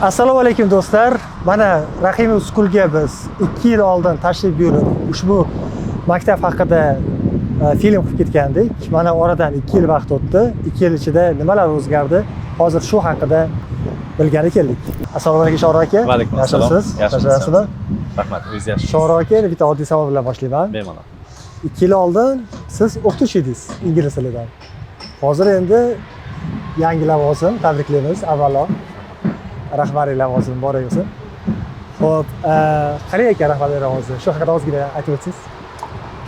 Assalomu alaykum do'stlar. Mana Rahimov Schoolga biz 2 yil oldin tashrif buyurib, ushbu maktab haqida film qilib ketgandik. Mana oradan 2 yil vaqt o'tdi. 2 yil ichida nimalar o'zgardi? Hozir shu haqida bilgani keldik. Assalomu alaykum Shohruh aka. Va alaykum assalom. Yaxshimisiz? Rahmat, o'zingiz yaxshimisiz? Shohruh aka, bitta oddiy savol bilan boshlayman. Bemalol. 2 yil oldin siz o'qituvchi edingiz ingliz tilidan. Hozir endi yangi lavozim, tabriklaymiz avvalo. Rahbarlik lavozimi bor ekan. Xo'p, qanday ekan rahbarlik lavozimi? Shu haqida ozgina aytib o'tsangiz.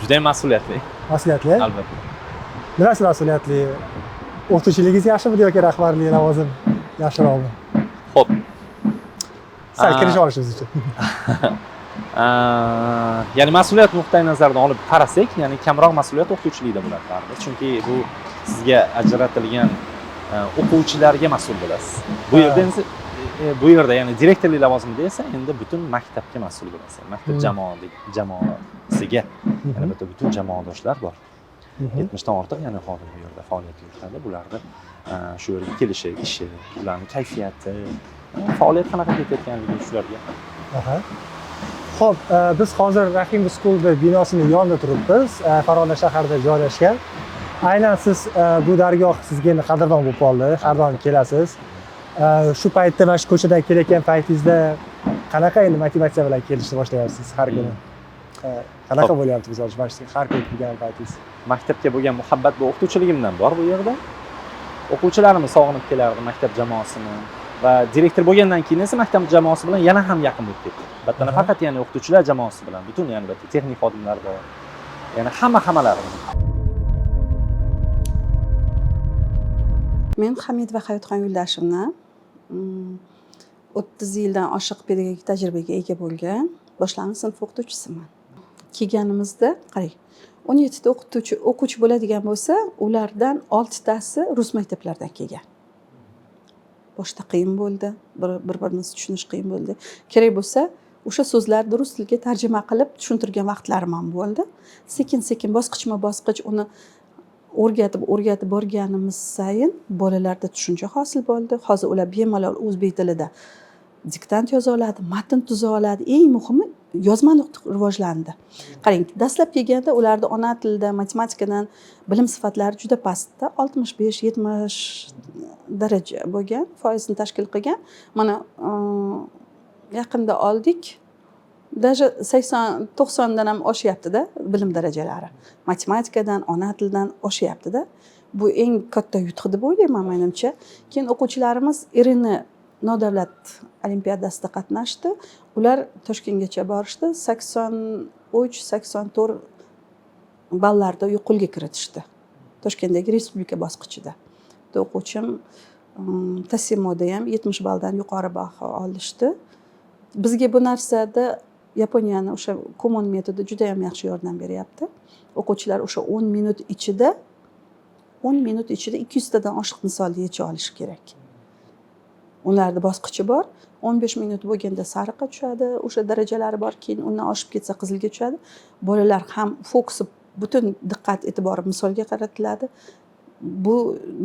Juda ham mas'uliyatli. Mas'uliyatli? Albatta. Nimasi mas'uliyatli? O'qituvchiligingiz yaxshimi yoki rahbarlik lavozim yaxshiroqmi? Xo'p. Sal kirishib olishimiz uchun. Ya'ni mas'uliyat nuqtai nazaridan olib qarasak, ya'ni kamroq mas'uliyat o'qituvchilikda bo'ladi baribir. Chunki bu sizga ajratilgan o'quvchilarga mas'ul bo'lasiz. Bu yerda ya'ni direktorlik lavozimida esa endi butun maktabga mas'ul bo'lasiz. Maktab jamoasiga, ya'ni butun jamoadoshlar bor. 70 dan ortiq ya'ni xodim bu yerda faoliyat yuritadi. Bularni shu yerga kelishi, ishi, ularning kayfiyati, faoliyat qanaqa ketayotganligi shularga. Xo'p, biz hozir Rahimov School binosini yonida turibmiz. Farg'ona shahrida joylashgan. Aynan siz bu dargoh sizga qadrdon bo'lib qoldi. Har doim kelasiz. Shu paytda mana shu ko'chadan kelayotgan paytingizda qanaqa endi motivatsiya bilan kelishni boshlayapsiz har kuni? Qanaqa bo'lyapti biz hozir mana shu har kuni kelgan paytingiz? Maktabga bo'lgan muhabbat bu o'qituvchiligimdan bor bu yerda. O'quvchilarimni sog'inib kelardim, maktab jamoasini va direktor bo'lgandan keyin esa maktab jamoasi bilan yana ham yaqin bo'lib ketdim. Albatta faqat ya'ni o'qituvchilar jamoasi bilan, butun ya'ni texnik xodimlar bor. Ya'ni hammalari. Men Hamidova Hayotxon Yo'ldoshevni 30 yildan oshiq pedagogik tajribaga ega bo'lgan boshlang'ich sinf o'qituvchisiman. Kelganimizda, qarang, 17 ta o'quvchi bo'ladigan bo'lsa, ulardan 6 tasi rus maktablaridan kelgan. Boshda qiyin bo'ldi, bir-birimizni tushunish qiyin bo'ldi. Kerak bo'lsa, o'sha so'zlarni rus tiliga tarjima qilib tushuntirgan vaqtlarim ham bo'ldi. Sekin-sekin bosqichma-bosqich uni o'rgatib borganimiz sayin bolalarda tushuncha hosil bo'ldi. Hozir ular bemalol o'zbek tilida diktant yoza oladi, matn tuza oladi. Eng muhimi yozma nuqta rivojlandi. Qarang, dastlab kelganda ularda ona tilida, matematikadan bilim sifatlari juda pastda, 65-70 daraja bo'lgan, foizni tashkil qilgan. Mana yaqinda oldik. Даже 80-90 dan ham oshyapti-da bilim darajalari. Matematikadan, ona tilidan oshyapti-da. Bu eng katta yutuq deb o'ylayman menimcha. Keyin o'quvchilarimiz Irina nodavlat olimpiadasida qatnashdi. Ular Toshkentgacha borishdi. 83-84 ballarda qo'lga kiritishdi. Toshkentdagi respublika bosqichida. O'quvchim Tasimoda ham 70 balldan yuqori baho olishdi. Bizga bu narsada Yaponiyani o'sha Kumon metodi juda ham yaxshi yordam beryapti. O'quvchilar o'sha 10 minut ichida 200 tadan oshiq misolni yecha olish kerak. Ularda bosqichi bor. 15 minut bo'lganda sariqqa tushadi, o'sha darajalari bor, keyin undan oshib ketsa qizilga tushadi. Bolalar ham fokusi butun diqqat e'tibori misolga qaratiladi. Bu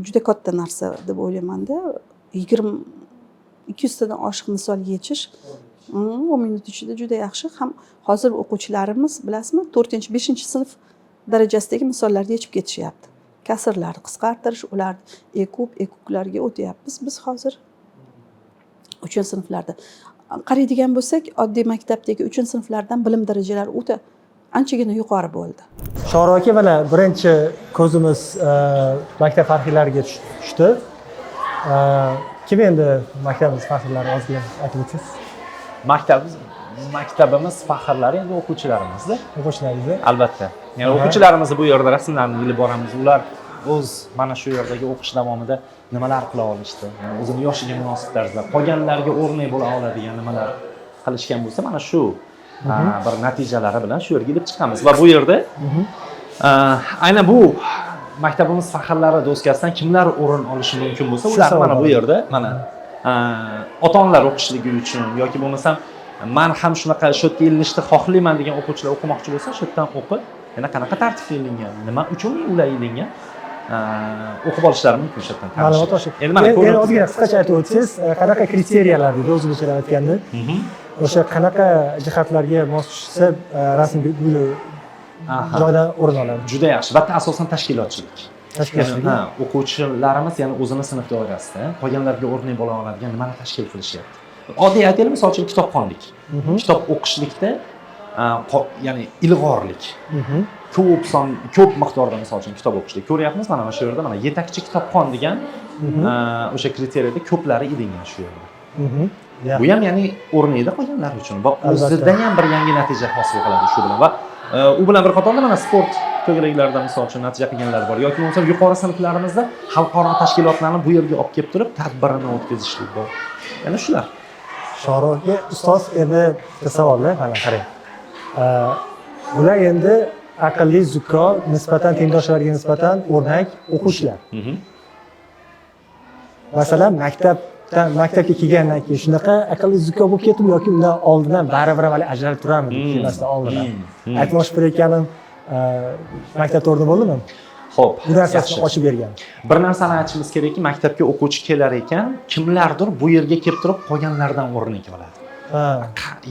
juda katta narsa deb o'ylayman-da. 200 tadan oshiq misol yechish 10 minut ichida juda yaxshi. Ham hozir o'quvchilarimiz bilasizmi, 4-5-sinf darajasidagi misollarni yechib ketishyapti. Kasrlarni qisqartirish, ularni ekuklarga o'tyapmiz. Biz hozir 3-sinflarda qaraydigan bo'lsak, oddiy maktabdagi 3-sinflardan bilim darajalari o'ta anchagina yuqori bo'ldi. Shohruh aka, mana birinchi ko'zimiz maktab faxriylariga tushdi. Kim endi maktabimiz faxrlari ozgina aytib o'tsangiz? Maktabimiz faxrlari endi o'quvchilarimizda. O'quvchilaringiz? Albatta. Ya'ni o'quvchilarimizni bu yerda rasmlarni ilib boramiz. Ular o'z mana shu yerdagi o'qish davomida nimalar qila olishdi. Ya'ni o'zini yoshiga munosib tarzda qolganlarga o'rnak bo'la oladigan nimalar qilishgan bo'lsa, mana shu bir natijalari bilan shu yerga ilib chiqamiz. Va bu yerda aynan bu maktabimiz faxrlari doskasidan kimlar o'rin olishi mumkin bo'lsa, ular mana bu yerda mana ota-onalar o'qishligi uchun yoki bo'lmasam men ham shunaqa shu yerga ilinishni xohlayman degan o'quvchilar o'qimoqchi bo'lsa, shu yerdan o'qib, yana qanaqa tartibda ilingan, nima uchun ular ilingan, o'qib olishlari mumkin o'sha yerdan. Ma'lumot oshib. Endi mana Endi ozgina qisqacha aytib o'tsangiz, qanaqa kriteriyalar deydi o'zbekchadan aytganda. O'sha qanaqa jihatlarga mos tushsa rasm joydan o'rin oladi. Juda yaxshi. Va asosan tashkilotchilik. Tashkilotchilik. Ha, o'quvchilarimiz ya'ni o'zini sinf doirasida qolganlarga o'rnak bo'la oladigan nimalar tashkil qilishyapti. Oddiy aytaylik, misol uchun kitobxonlik. Kitob o'qishlikda ya'ni ilg'orlik. Ko'p miqdorda misol uchun kitob o'qishlik ko'ryapmiz. Mana shu yerda mana yetakchi kitobxon degan o'sha kriteriyaga ko'plari ilingan shu yerda. Bu ham ya'ni o'rnida qolganlar uchun va o'zida ham bir yangi natija hosil qiladi shu bilan va u bilan bir qatorda mana sport to'garaklarida misol uchun natija qilganlar bor yoki bo'lmasa yuqori sinflarimizda xalqaro tashkilotlarni bu yerga olib kelib turib tadbirini o'tkazishlik bor. Yana shular. Shohruxga ustoz endi savollar mana qarang. Bular endi aqlli zukko nisbatan tengdoshlariga nisbatan o'rnak o'quvchilar. Masalan, maktabga kelgandan keyin shunaqa aqlli zukko bo'lib ketdimi yoki undan oldindan baribir hali ajralib turamidi kelmasdan oldindan. Aytmoqchi bo'lganim maktabda o'rni bo'ldimi? Xo'p, bu narsani ochib bergan. Bir narsani aytishimiz kerakki, maktabga o'quvchi kelar ekan, kimlardir bu yerga kelib turib qolganlardan o'rnak oladi.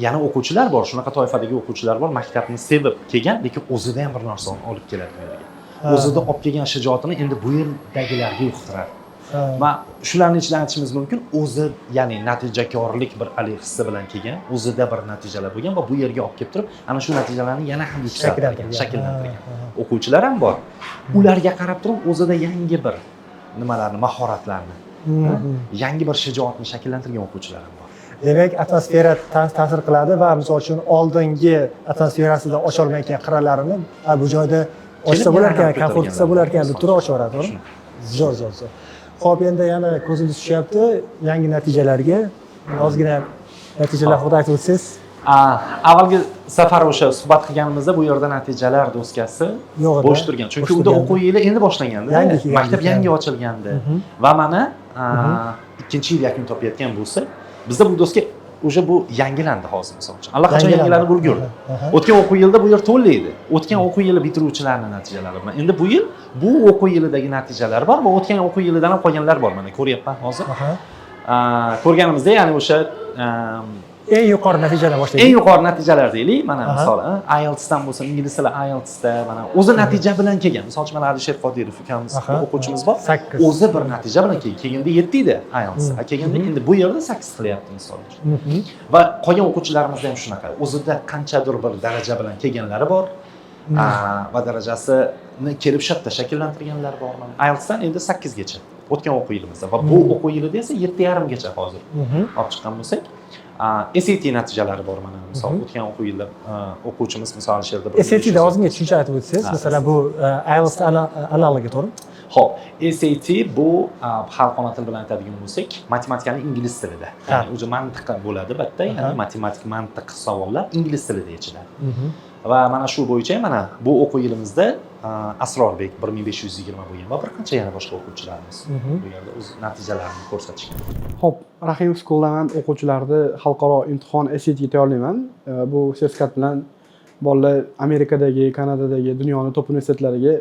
Yana o'quvchilar bor, shunaqa toifadagi o'quvchilar bor, maktabni sevib kelgan, lekin o'zida ham bir narsani olib keladi bu yerga. O'zida olib kelgan shijoatini endi bu yerdagilarga yuqtiradi. Va shularning ichidan aytishimiz mumkin, o'zi ya'ni natijakorlik bir hissi bilan kelgan, o'zida bir natijalar bo'lgan va bu yerga olib kelib turib, ana shu natijalarni yana ham yuksaltirgan, shakllantirgan o'quvchilar ham bor. Ularga qarab turib, o'zida yangi bir nimalarni, mahoratlarni, yangi bir shijoatni shakllantirgan o'quvchilar ham bor. Demak, atmosfera ta'sir qiladi va misol uchun oldingi atmosferasida ocha olmayotgan qirralarini bu joyda ochsa bo'lar ekan, komfort qilsa bo'lar ekan deb turib ochaveradi, to'g'rimi? Zo'r. Xo'p, endi yana ko'zingiz tushyapti yangi natijalarga. Ozgina natijalar haqida aytib o'tsangiz. Avvalgi safar o'sha suhbat qilganimizda bu yerda natijalar doskasi bo'sh turgan. Chunki unda o'quv yili endi boshlangandi. Maktab yangi ochilgandi. Va mana ikkinchi yil yakun topayotgan bo'lsa, bizda bu doska o'sha bu yangilandi hozir misol uchun. Allaqachon yangilanib ulgurdi. O'tgan o'quv yilida bu yer to'la edi. O'tgan o'quv yili bitiruvchilarining natijalari bilan. Endi bu yil bu o'quv yilidagi natijalar bor va o'tgan o'quv yilidan ham qolganlar bor. Mana ko'ryapman hozir. Ko'rganimizda ya'ni o'sha eng yuqori natijalar boshlaydi. Eng yuqori natijalar deylik, mana misol IELTS dan bo'lsa, ingliz tili IELTS da mana o'zi natija bilan kelgan. Misol uchun mana Alisher Qodirov ukamiz o'quvchimiz bor. O'zi bir natija bilan kelgan. Kelganda 7 edi IELTS. Kelganda endi bu yerda 8 qilyapti misol uchun. Va qolgan o'quvchilarimizda ham shunaqa. O'zida qanchadir bir daraja bilan kelganlari bor. Va darajasini kelib shu yerda shakllantirganlar bor. IELTS dan endi 8 gacha. O'tgan o'quv yilimizda va bu o'quv yilida esa 7,5 gacha hozir olib chiqqan bo'lsak, SAT natijalari bor mana. Misol o'tgan o'quv yilida o'quvchimiz misol Alisherda SAT da ozgina tushuncha aytib o'tsangiz, masalan bu IELTS analogi, to'g'rimi? Xo'p, SAT bu xalqona til bilan aytadigan bo'lsak, matematikaning ingliz tilida. Ya'ni o'zi mantiqqa bo'ladi bitta, ya'ni matematik mantiq savollar ingliz tilida yechiladi. Va mana shu bo'yicha mana bu o'quv yilimizda Asrorbek 1520 bo'lgan va bir qancha yana boshqa o'quvchilarimiz bu yerda o'z natijalarini ko'rsatishgan. Xo'p, Rahim School'dan men o'quvchilarni xalqaro imtihon SAT'ga tayyorlayman. Bu sertifikat bilan bolalar Amerikadagi, Kanadadagi, dunyoning top universitetlariga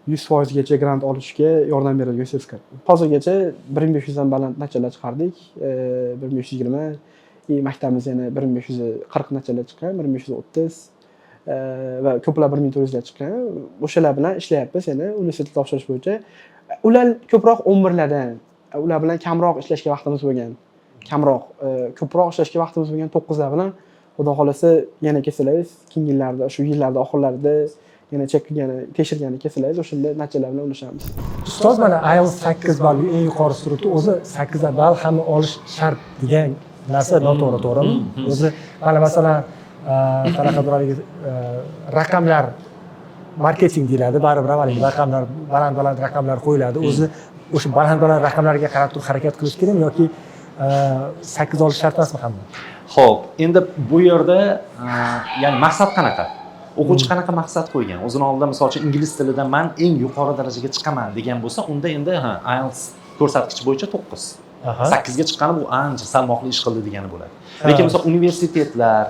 100% gacha grant olishga yordam beradigan sertifikat. Hozirgacha 1500 dan baland natijalar chiqardik. 1520 maktabimiz yana 1540 natijalar chiqqan, 1530 va ko'plar 1400 ga chiqqan. O'shalar bilan ishlayapmiz, yana universitetga topshirish bo'yicha. Ular ko'proq 11lardan, ular bilan kamroq ishlashga vaqtimiz bo'lgan. Ko'proq ishlashga vaqtimiz bo'lgan 9lar bilan xudo xolasa yana kelsangiz, keyingi yillarda, shu yillarda oxirlarida yana tekshirgani kelsangiz, o'shanda natijalar bilan ulashamiz. Ustoz, mana IELTS 8 ball eng yuqorisi turibdi. O'zi 8 ball hamma olish shart degan narsa noto'g'ri, to'g'rimi? O'zi mana masalan qanaqadir raqamlar marketing deyiladi, baribir avvaliga raqamlar, baland raqamlar qo'yiladi. O'zi o'sha baland raqamlarga qarab turib harakat qilish kerakmi yoki 8 olish shart emasmi hamma? Xo'p, endi bu yerda ya'ni maqsad qanaqa? O'quvchi qanaqa maqsad qo'ygan? O'zini oldida misol uchun ingliz tilida men eng yuqori darajaga chiqaman degan bo'lsa, unda endi IELTS ko'rsatkichi bo'yicha 9. 8 ga chiqqani bu ancha salmoqli ish qildi degani bo'ladi. Lekin misol universitetlar,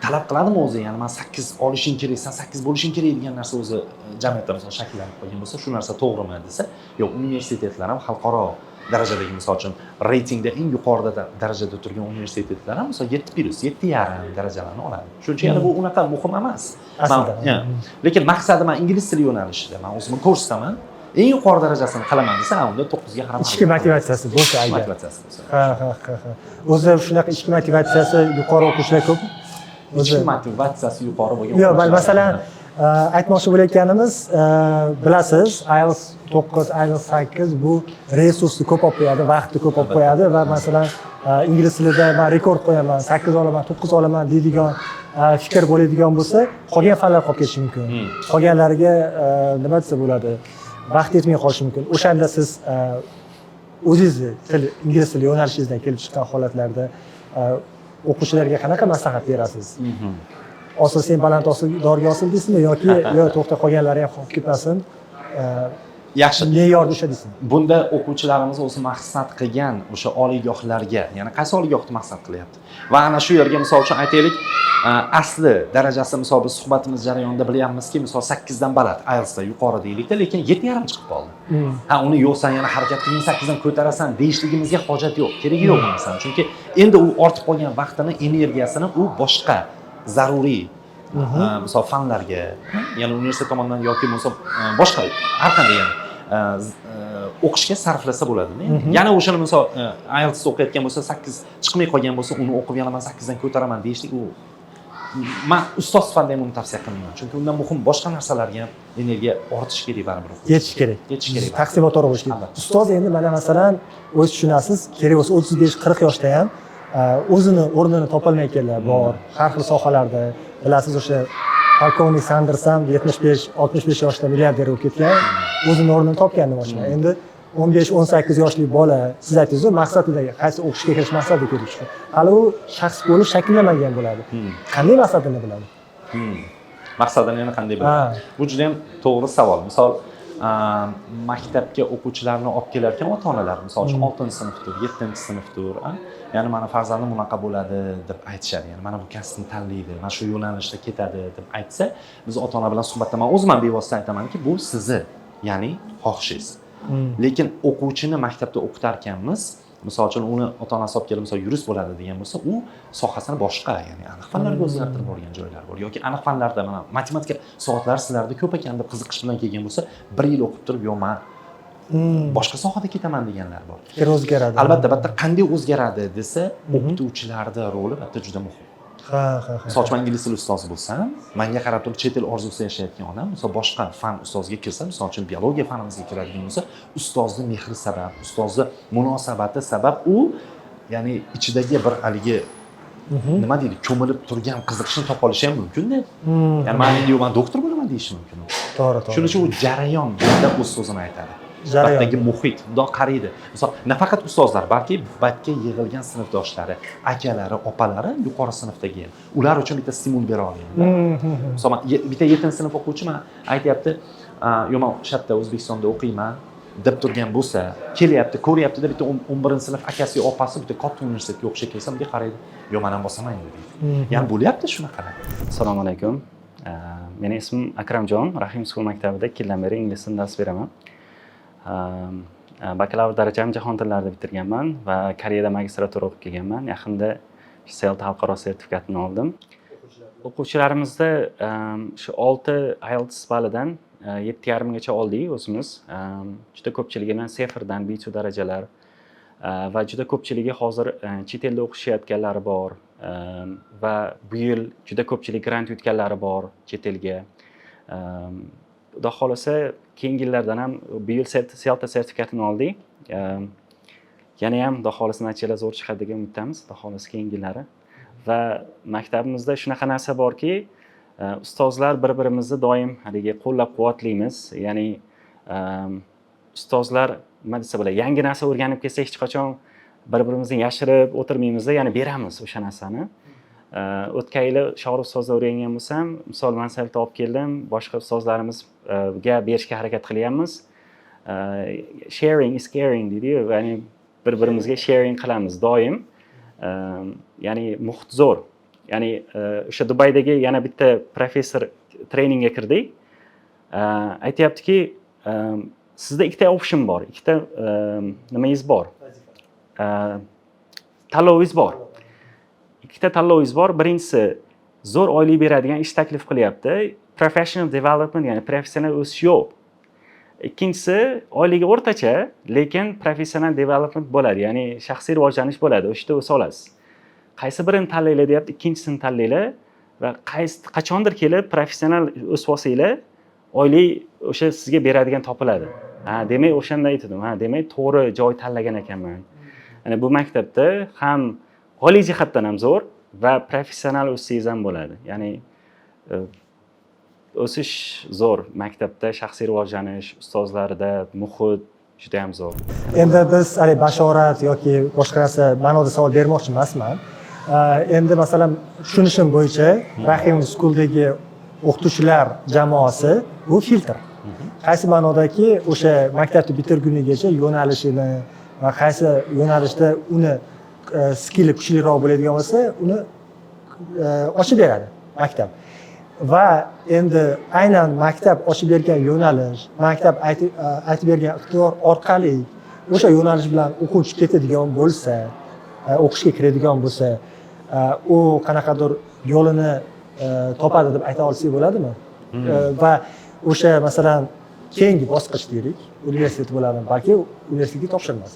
talab qiladimi o'zi, ya'ni man 8 olishing kerak, sen 8 bo'lishing kerak degan narsa o'zi jamiyatda misol shakllanib qolgan bo'lsa, shu narsa to'g'rimi desa, yo'q, universitetlar ham xalqaro darajadagi, misol uchun reytingda eng yuqorida darajada turgan universitetlar ham misol 7+, 7,5 darajalarni oladi. Shuning uchun bu unaqa muhim emas. Aslida. Lekin maqsadim man ingliz tili yo'nalishida, men o'zimni ko'rsataman, eng yuqori darajasini qilaman desa, unda 9 ga qarab. Ichki motivatsiyasi bo'lsa agar. Motivatsiyasi bo'lsa. Ha. O'zi shunaqa ichki motivatsiyasi yuqori o'quvchilar ko'p. Ichki motivatsiyasi yuqori bo'lgan. Yo'q, masalan, aytmoqchi bo'layotganimiz, bilasiz, IELTS 9, IELTS 8 bu resursni ko'p olib qo'yadi, vaqtni ko'p olib qo'yadi va masalan, ingliz tilida men rekord qo'yaman, 8 olaman, 9 olaman deydigan fikr bo'ladigan bo'lsa, qolgan fanlar qolib ketishi mumkin. Qolganlariga nima desa bo'ladi? Vaqt yetmay qolishi mumkin. O'shanda siz o'zingizni ingliz tili yo'nalishingizdan kelib chiqqan holatlarda o'quvchilarga qanaqa maslahat berasiz? Osil sen baland dorga osil deysizmi yoki yo to'xta qolganlari ham qolib ketmasin? Yaxshi. Me'yorda usha deysiz. Bunda o'quvchilarimiz o'zi maqsad qilgan o'sha oliygohlarga, ya'ni qaysi oliygohni maqsad qilyapti? Va ana shu yerga misol uchun aytaylik, asli darajasi misol biz suhbatimiz jarayonida bilyapmizki, misol 8 dan baland, IELTS da yuqori deylikda, lekin 7,5 chiqib qoldi. Ha, uni yo'q, sen yana harakat qiling 8 dan ko'tarasan deyishligimizga hojat yo'q, keragi yo'q masalan. Chunki endi u ortib qolgan vaqtini, energiyasini u boshqa zaruriy misol fanlarga, ya'ni universitet tomonidan yoki misol boshqa har qanday o'qishga sarflasa bo'ladimi? Yana o'shani misol IELTS o'qiyotgan bo'lsa, 8 chiqmay qolgan bo'lsa, uni o'qib yana men 8 dan ko'taraman deyishlik u men ustoz sifatida ham uni tavsiya qilmayman. Chunki undan muhim boshqa narsalarga ham energiya ortish kerak baribir. Yetish kerak. Yetish kerak. Taqsimot to'g'ri bo'lishi kerak. Ustoz endi mana masalan, o'z tushunasiz, kerak bo'lsa 35-40 yoshda ham o'zini o'rnini topolmayotganlar bor. Har xil sohalarda, bilasiz o'sha polkovnik Sanders ham 75-65 yoshda milliarder bo'lib ketgan, o'zini o'rnini topganini boshqa. Endi 15-18 yoshli bola, siz aytdingiz-ku, maqsadidagi qaysi o'qishga kirish maqsadida kelib chiqdi. Hali u shaxs bo'lib shakllanmagan bo'ladi. Qanday maqsadini biladi? Maqsadini yana qanday biladi? Bu juda ham to'g'ri savol. Misol maktabga o'quvchilarni olib kelayotgan ota-onalar, misol uchun 6-sinfdir, 7-sinfdir, ya'ni mana farzandim bunaqa bo'ladi deb aytishadi. Ya'ni mana bu kasbni tanlaydi, mana shu yo'nalishda ketadi deb aytsa, biz ota-ona bilan suhbatda men o'zim ham bevosita aytamanki, bu sizni, ya'ni xohishingiz. Lekin o'quvchini maktabda o'qitar ekanmiz, misol uchun uni ota-onasi olib kelib, misol yurist bo'ladi degan bo'lsa, u sohasini boshqa, ya'ni aniq fanlarga o'zgartirib borgan joylar bor yoki aniq fanlarda mana matematika soatlari sizlarda ko'p ekan deb qiziqish bilan kelgan bo'lsa, 1 yil o'qib turib, "Yo'q, men boshqa sohada ketaman" deganlar bor. Fikr o'zgaradi. Albatta, qanday o'zgaradi desa, o'qituvchilarning roli albatta juda muhim. Misol uchun ingliz tili ustozi bo'lsam, menga qarab turib chet el orzusida yashayotgan odam, misol boshqa fan ustoziga kirsa, misol uchun biologiya fanimizga kiradigan bo'lsa, ustozning mehri sabab, ustozning munosabati sabab u, ya'ni ichidagi bir haligi nima deydi, ko'milib turgan qiziqishni topa olishi ham mumkin-da. Ya'ni men endi men doktor bo'laman deyish mumkin. To'g'ri. Shuning uchun u jarayon bunda o'z so'zini aytadi. Jarayon muhit, bundoq qaraydi. Misol, nafaqat ustozlar, balki batga yig'ilgan sinfdoshlari, akalari, opalari yuqori sinfdagi ham. Ular uchun bitta stimul bera oladi. Misol, bitta 7-sinf o'quvchi men aytayapti, "Yo'q, men o'sha yerda O'zbekistonda o'qiyman" deb turgan bo'lsa, kelyapti, ko'ryapti-da, bitta 11-sinf akasi, opasi bitta katta universitetga o'qishga kelsa, bunday qaraydi. "Yo'q, men ham bosaman" deydi. Ya'ni bo'lyapti shunaqa. Assalomu alaykum. Mening ismim Akramjon, Rahim School maktabida 2 yildan beri ingliz tilida dars beraman. Bakalavr darajamni jahon tillarida bitirganman va Koreyada magistratura o'qib kelganman. Yaqinda CELT xalqaro sertifikatini oldim. O'quvchilarimizda shu 6 IELTS balidan 7,5 gacha oldik o'zimiz. Juda ko'pchiligi bilan 0 dan B2 darajalar va juda ko'pchiligi hozir chet elda o'qishayotganlari bor va bu yil juda ko'pchilik grant yutganlari bor chet elga. Xudo xolasa keyingi yillardan ham bu yil CELT sertifikatini oldik. Yana ham xudo xolasa natijalar zo'r chiqadi degan umiddamiz, xudo xolasa keyingi yillari. Va maktabimizda shunaqa narsa borki, ustozlar bir-birimizni doim haligi qo'llab-quvvatlaymiz. Ya'ni ustozlar nima desa bo'ladi, yangi narsa o'rganib kelsa hech qachon bir-birimizni yashirib o'tirmaymiz, ya'ni beramiz o'sha narsani. O'tgan yili Shohruh ustozdan o'rgangan bo'lsam, misol men CELT olib keldim, boshqa ustozlarimizga berishga harakat qilyapmiz. Sharing is caring deydi-ku, ya'ni bir-birimizga sharing qilamiz doim. Ya'ni muhit zo'r. ya'ni o'sha Dubaydagi yana bitta professor treningga kirdik. Aytyaptiki, sizda ikkita option bor, ikkita nimangiz bor, tanlovingiz bor. Ikkita tanlovingiz bor. Birinchisi zo'r oylik beradigan ish taklif qilyapti. Professional development, ya'ni professional o'sish yo'q. Ikkinchisi oyligi o'rtacha, lekin professional development bo'ladi, ya'ni shaxsiy rivojlanish bo'ladi. O'sha yerda o'sa olasiz. Qaysi birini tanlaylar deyapti, ikkinchisini tanlaylar va qachondir kelib professional o'sib olsanglar, oylik o'sha sizga beradigan topiladi. Demak o'shanda aytdim, demak to'g'ri joy tanlagan ekanman. Ya'ni bu maktabda ham oliy jihatdan ham zo'r va professional o'ssangiz ham bo'ladi. Ya'ni o'sish zo'r maktabda, shaxsiy rivojlanish, ustozlarda muhit juda ham zo'r. Endi biz bashorat yoki boshqa narsa ma'noda savol bermoqchi emasman. Endi masalan tushunishim bo'yicha Rahim School'dagi o'qituvchilar jamoasi bu filtr. Qaysi ma'nodaki o'sha maktabni bitirgunigacha yo'nalishini va qaysi yo'nalishda uni skilli kuchliroq bo'ladigan bo'lsa, uni ochib beradi maktab. Va endi aynan maktab ochib bergan yo'nalish, maktab aytib bergan ixtiyor orqali o'sha yo'nalish bilan o'quvchi ketadigan bo'lsa, o'qishga kiradigan bo'lsa, u qanaqadir yo'lini topadi deb ayta olsak bo'ladimi? Va o'sha masalan keyingi bosqich deylik, universitet bo'ladimi, balki universitetga topshirmas.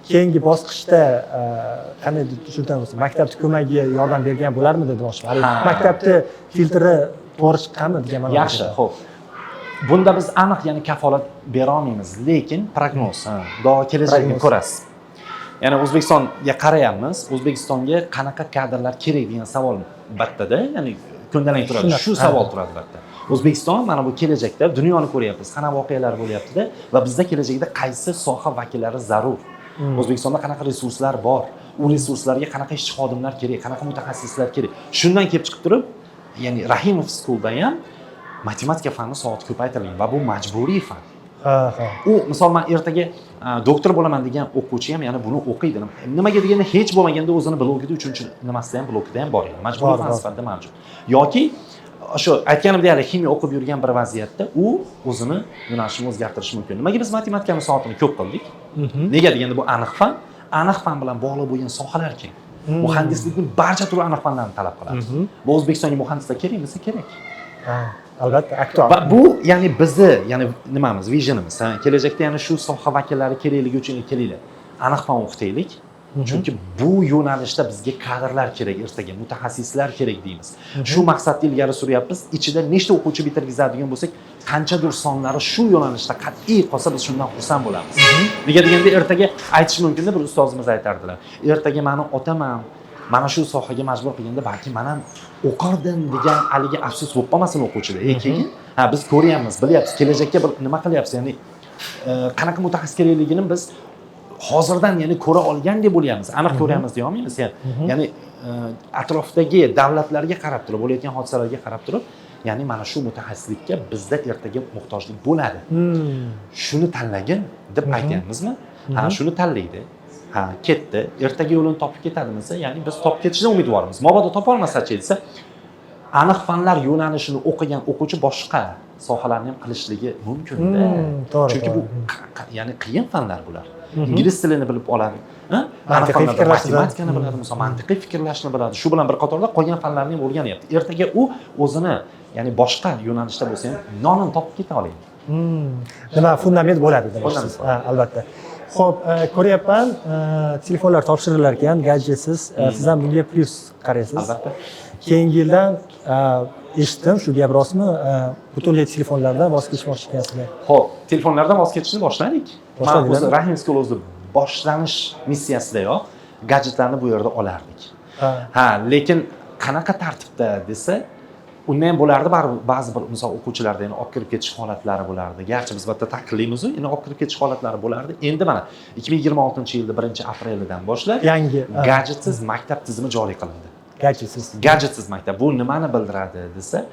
Keyingi bosqichda qanday tushuntiramiz, maktabni ko'magiga yordam bergan bo'larmidi demoqchiman. Maktabni filtri to'g'ri chiqqanmi degan ma'noda. Yaxshi, xo'p. Bunda biz aniq, ya'ni kafolat bera olmaymiz, lekin prognoz, xudo kelajakni ko'rasiz. Ya'ni O'zbekistonga qarayapmiz, O'zbekistonga qanaqa kadrlar kerak degan savol battada, ya'ni ko'ndalang turadi. Shu savol turadi batda. O'zbekiston mana bu kelajakda dunyoni ko'ryapmiz, qanaqa voqealar bo'lyapti-da va bizda kelajakda qaysi soha vakillari zarur? O'zbekistonda qanaqa resurslar bor? U resurslarga qanaqa ishchi xodimlar kerak, qanaqa mutaxassislar kerak? Shundan kelib chiqib turib, ya'ni Rahimov School'da ham matematika fani soat ko'paytirilgan va bu majburiy fan. U misol men ertaga doktor bo'laman degan o'quvchi ham yana buni o'qiydi. Nimaga deganda hech bo'lmaganda o'zini blogida 3-nimasida ham blogida ham bor, majburiy fan sifatida mavjud. Yoki o'sha aytganimdek hali ximiya o'qib yurgan bir vaziyatda u o'zini yo'nalishini o'zgartirishi mumkin. Nimaga biz matematikani soatini ko'p qildik? Nega deganda bu aniq fan bilan bog'liq bo'lgan sohalar keng. Muhandislikning barcha turli aniq fanlarni talab qiladi. Bu O'zbekistonga muhandislar kerakmi? Kerak. Albatta, aktual. Va bu ya'ni bizni, ya'ni nimamiz, visionimiz. Kelajakda yana shu soha vakillari kerakligi uchun kelinglar. Aniq fan o'qitaylik. Chunki bu yo'nalishda bizga kadrlar kerak, ertaga mutaxassislar kerak deymiz. Shu maqsadda ilgari suryapmiz. Ichida nechta o'quvchi bitirgizadigan bo'lsak, qanchadir sonlari shu yo'nalishda qat'iy qolsa, biz shundan xursand bo'lamiz. Nega deganda ertaga aytish mumkin-da, bir ustozimiz aytardilar. Ertaga meni otam ham mana shu sohaga majbur qilganda balki men ham o'qirdim degan haligi afsus bo'lib qolmasin o'quvchida. Keyin biz ko'ryapmiz, bilyapmiz, kelajakka bir nima qilyapmiz, ya'ni qanaqa mutaxassis kerakligini biz hozirdan ya'ni ko'ra olgan deb bo'lyapmiz. Aniq ko'ryapmiz deya olmaymiz. Ya'ni atrofdagi davlatlarga qarab turib, bo'layotgan hodisalarga qarab turib, ya'ni mana shu mutaxassislikka bizda ertaga muhtojlik bo'ladi. Shuni tanlagin deb aytyapmizmi? Shuni tanlaydi. Ketdi. Ertaga yo'lini topib ketadimi desa, ya'ni biz topib ketishdan umidvormiz. Mabodo topa olmasa-chi desa, aniq fanlar yo'nalishini o'qigan o'quvchi boshqa sohalarni ham qilishligi mumkin-da. Chunki bu ya'ni qiyin fanlar bular. Ingliz tilini bilib oladi. Mantiqiy fikrlashni, matematikani biladi, mantiqiy fikrlashni biladi. Shu bilan bir qatorda qolgan fanlarni ham o'rganyapti. Ertaga u o'zini, ya'ni boshqa yo'nalishda bo'lsa ham nonini topib keta oladi. Nima fundament bo'ladi demoqchisiz. Albatta. Xo'p, ko'ryapman, telefonlar topshirilar ekan, gadjetsiz. Siz ham bunga plyus qaraysiz. Albatta. Keyingi yildan eshitdim, shu gap rostmi? Butunlay telefonlardan voz kechmoqchi ekansizlar. Xo'p, telefonlardan voz kechishni boshladik. Men o'zi Rahim School o'zi boshlanish missiyasidayoq gadjetlarni bu yerda olardik. Lekin qanaqa tartibda desa, undan ham bo'lardi, ba'zi bir misol o'quvchilarda yana olib kirib ketish holatlari bo'lardi. Garchi biz bitta taqillaymiz-ku, yana olib kirib ketish holatlari bo'lardi. Endi mana 2026-yilda 1-aprelidan boshlab yangi gadjetsiz maktab tizimi joriy qilindi. Gadjetsiz maktab. Bu nimani bildiradi desa,